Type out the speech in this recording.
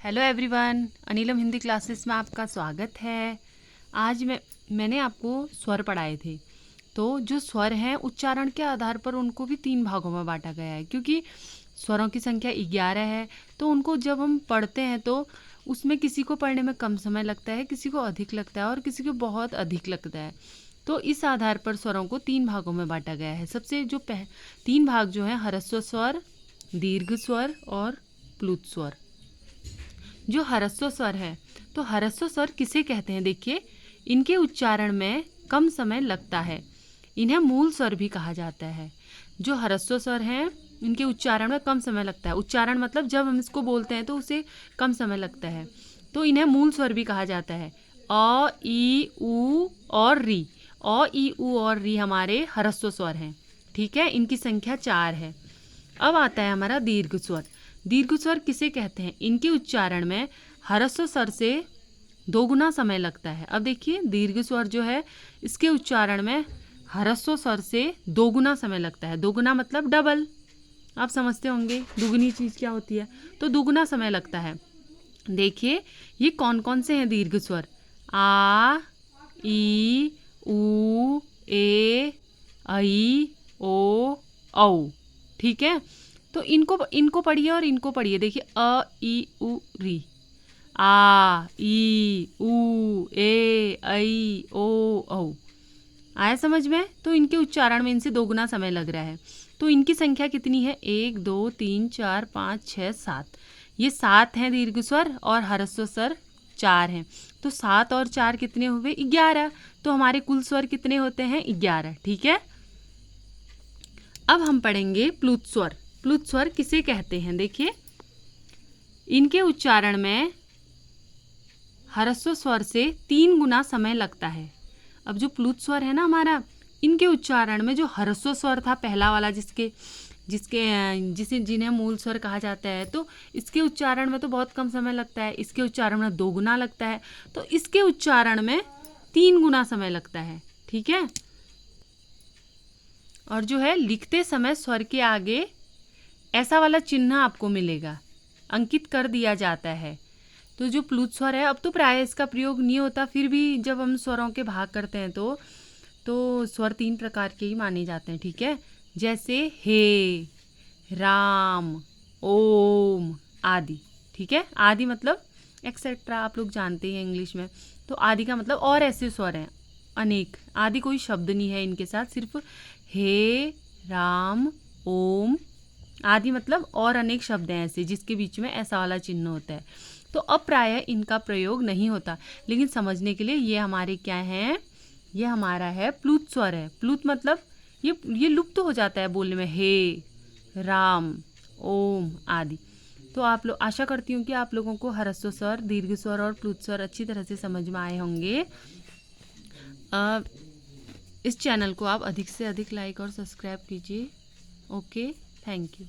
Hello everyone, अनिलम Hindi classes में आपका स्वागत है। आज मैंने आपको स्वर पढ़ाए थे। तो जो स्वर हैं उच्चारण के आधार पर उनको भी 3 भागों में बांटा गया है, क्योंकि स्वरों की संख्या 11 है। तो उनको जब हम पढ़ते हैं तो उसमें किसी को पढ़ने में कम समय लगता है, किसी को अधिक लगता है और किसी को बहुत अधिक लगता है। तो इस आधार पर स्वरों को 3 भागों में बांटा गया है। सबसे जो 3 भाग जो हैं, ह्रस्व स्वर, दीर्घ स्वर और प्लुत स्वर। जो ह्रस्व स्वर है, तो ह्रस्व स्वर किसे कहते हैं? देखिए, इनके उच्चारण में कम समय लगता है, इन्हें मूल स्वर भी कहा जाता है। जो ह्रस्व स्वर हैं, इनके उच्चारण में कम समय लगता है। उच्चारण मतलब जब हम इसको बोलते हैं तो उसे कम समय लगता है, तो इन्हें मूल स्वर भी कहा जाता है। अ, ई, उ और री। अ, ई, उ और री हमारे ह्रस्व स्वर हैं। ठीक है, इनकी संख्या 4 है। अब आता है हमारा दीर्घ स्वर। दीर्घ स्वर किसे कहते हैं? इनके उच्चारण में ह्रस्व स्वर से 2 गुना समय लगता है। अब देखिए, दीर्घ स्वर जो है, इसके उच्चारण में ह्रस्व स्वर से 2 गुना समय लगता है। 2 गुना मतलब डबल। आप समझते होंगे दुगनी चीज़ क्या होती है, तो दुगुना समय लगता है। देखिए, ये कौन कौन से हैं दीर्घ स्वर? आ, ई, उ, ए, ऐ, ओ, औ। ठीक है, तो इनको पढ़िए और इनको पढ़िए। देखिए, अ, ई, उ, री। आ, ई, उ, ए, ऐ, ओ, औ। आया समझ में? तो इनके उच्चारण में इनसे 2 गुना समय लग रहा है। तो इनकी संख्या कितनी है? 1, 2, 3, 4, 5, 6, 7। ये 7 हैं दीर्घ स्वर और ह्रस्व स्वर 4 हैं। तो 7 और 4 कितने हुए? 11। तो हमारे कुल स्वर कितने होते हैं? 11। ठीक है, अब हम पढ़ेंगे प्लुत स्वर। प्लुत स्वर किसे कहते हैं? देखिए, इनके उच्चारण में ह्रस्व स्वर से 3 गुना समय लगता है। अब जो प्लुत स्वर है ना हमारा, इनके उच्चारण में जो ह्रस्व स्वर था पहला वाला, जिन्हें मूल स्वर कहा जाता है, तो इसके उच्चारण में तो बहुत कम समय लगता है। इसके उच्चारण में 2 गुना लगता है, तो इसके उच्चारण में 3 गुना समय लगता है। ठीक है, और जो है, लिखते समय स्वर के आगे ऐसा वाला चिन्ह आपको मिलेगा, अंकित कर दिया जाता है। तो जो प्लुत स्वर है, अब तो प्राय इसका प्रयोग नहीं होता, फिर भी जब हम स्वरों के भाग करते हैं तो स्वर 3 प्रकार के ही माने जाते हैं। ठीक है, जैसे हे, राम, ओम आदि। ठीक है, आदि मतलब एक्सेट्रा, आप लोग जानते हैं इंग्लिश में। तो आदि का मतलब और ऐसे स्वर हैं अनेक। आदि कोई शब्द नहीं है इनके साथ, सिर्फ हे, राम, ओम। आदि मतलब और अनेक शब्द हैं ऐसे जिसके बीच में ऐसा वाला चिन्ह होता है। तो अब प्रायः इनका प्रयोग नहीं होता, लेकिन समझने के लिए ये हमारे क्या हैं? ये हमारा है प्लुत स्वर है। प्लुत मतलब ये लुप्त हो जाता है बोलने में, हे, राम, ओम आदि। तो आप लोग, आशा करती हूँ कि आप लोगों को ह्रस्व स्वर, दीर्घ स्वर और प्लुत स्वर अच्छी तरह से समझ में आए होंगे। इस चैनल को आप अधिक से अधिक लाइक और सब्सक्राइब कीजिए। Okay, thank you.